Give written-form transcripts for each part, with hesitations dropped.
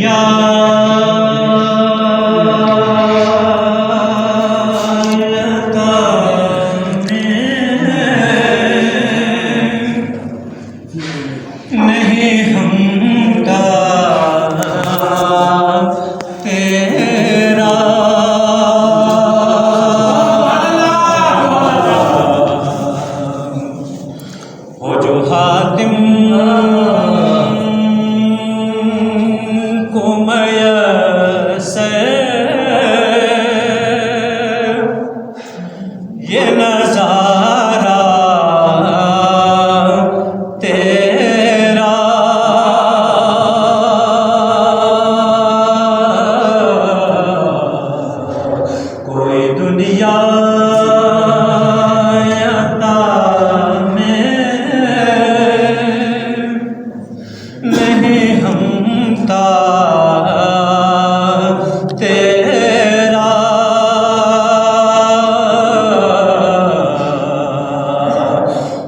दुनिया नहीं हमका तेरा हो जो हातिम को मयस्सर ये नज़ारा तेरा कोई दुनिया अता में नहीं हमता तेरा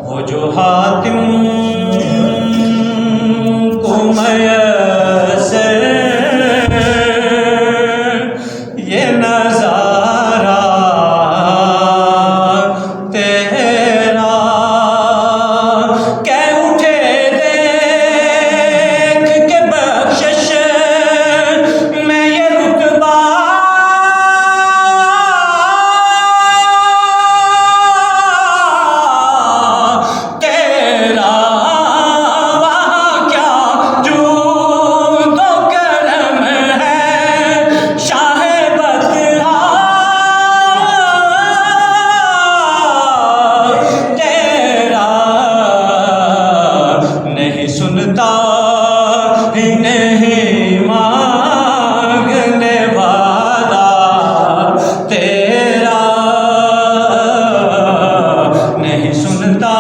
हो जो हातिम को मयस्सर ये नज़ारा तेरा कह उठे देख के बख्शिश मैं ये रुतबा तेरा वहाँ क्या जो तो करम है शाह बदहा तेरा नहीं सुनता ही नहीं मांगने वाला तेरा नहीं सुनता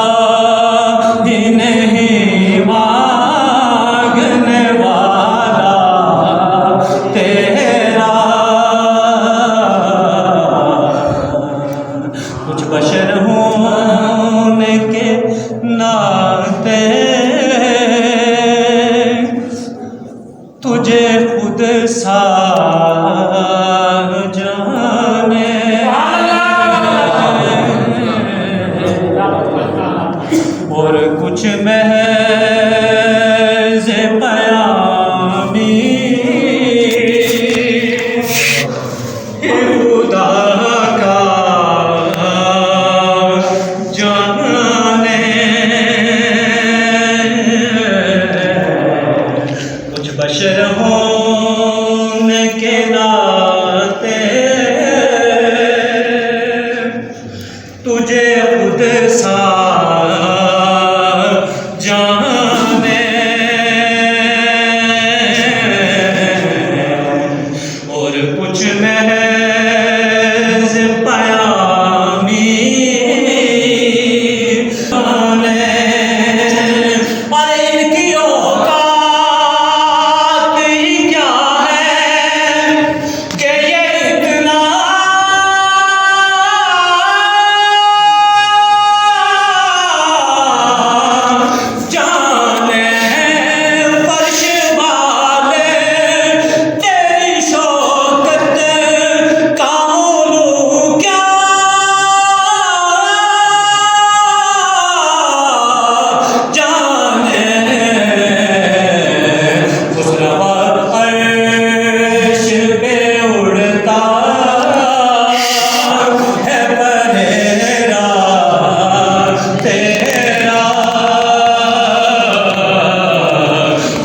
ही नहीं मांगने वाला तेरा कुछ बशर होने के नाते तुझे खुद सा जाने और कुछ महज़ पयामी खुदा का जाने कुछ बशर होने के नाते तुझे खुद सा जाने और कुछ महज़ पयामी जाने और इनकी औकात ही क्या है कि ये इतना जाने फर्श वाले तेरी शौकत का उलू क्या जाने उस रवा अर्श पे उड़ता है बरेरा तेरा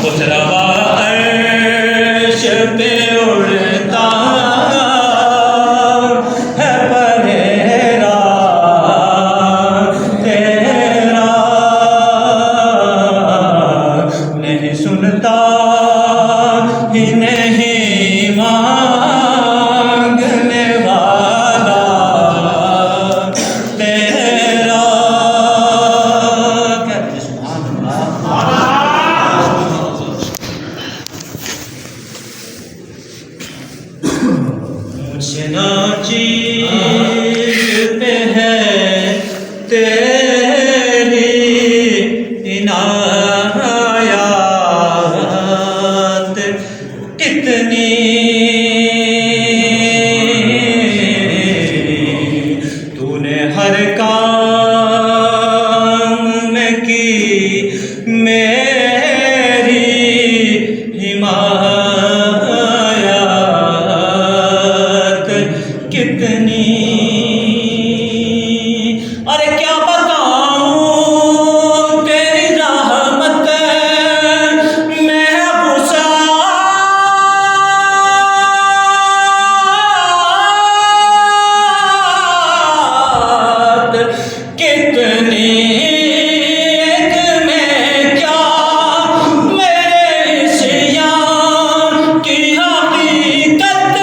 उस रवा अर्श पे उड़ता है बरेरा तेरा नहीं सुनता ही नहीं मांगने वाला तेरा कहते सुभान अल्लाह। मुझसे ना चीरते हैं तेरी इनायत कितनी तूने हर काम में की मेरी हिमायत कितनी। अरे क्या बताऊं तेरी रहमत कितनी एक में क्या मेरे इस यार की हकीकत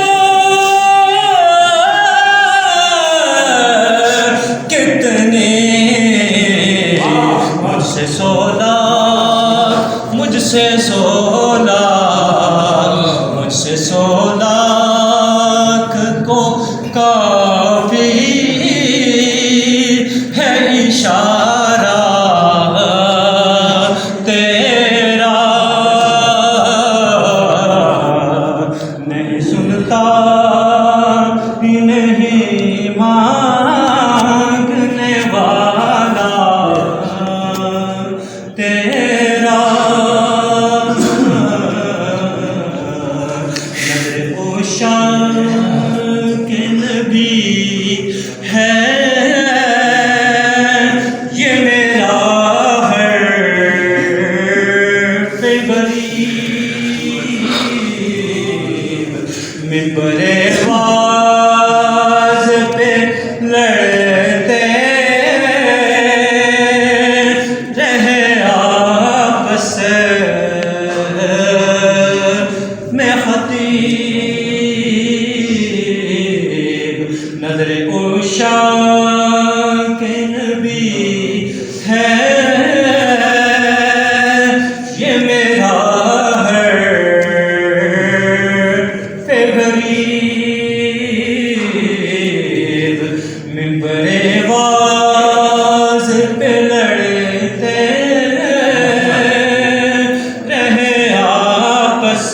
कितनी। मुझसे 16 लाख को काफी है इशारा तेरा, नहीं सुनता नहीं मांगने वाला तेरा। नज़र ओशान के नबी है ये मेरा हर्फ गरीब मिंबरे वाज़ पे लड़ते रहे आपस में खतीब। नज़र ओशा के नबी है ये मेरा हर्फ गरीब मिंबरे वाज़ पे लड़ते रहे आपस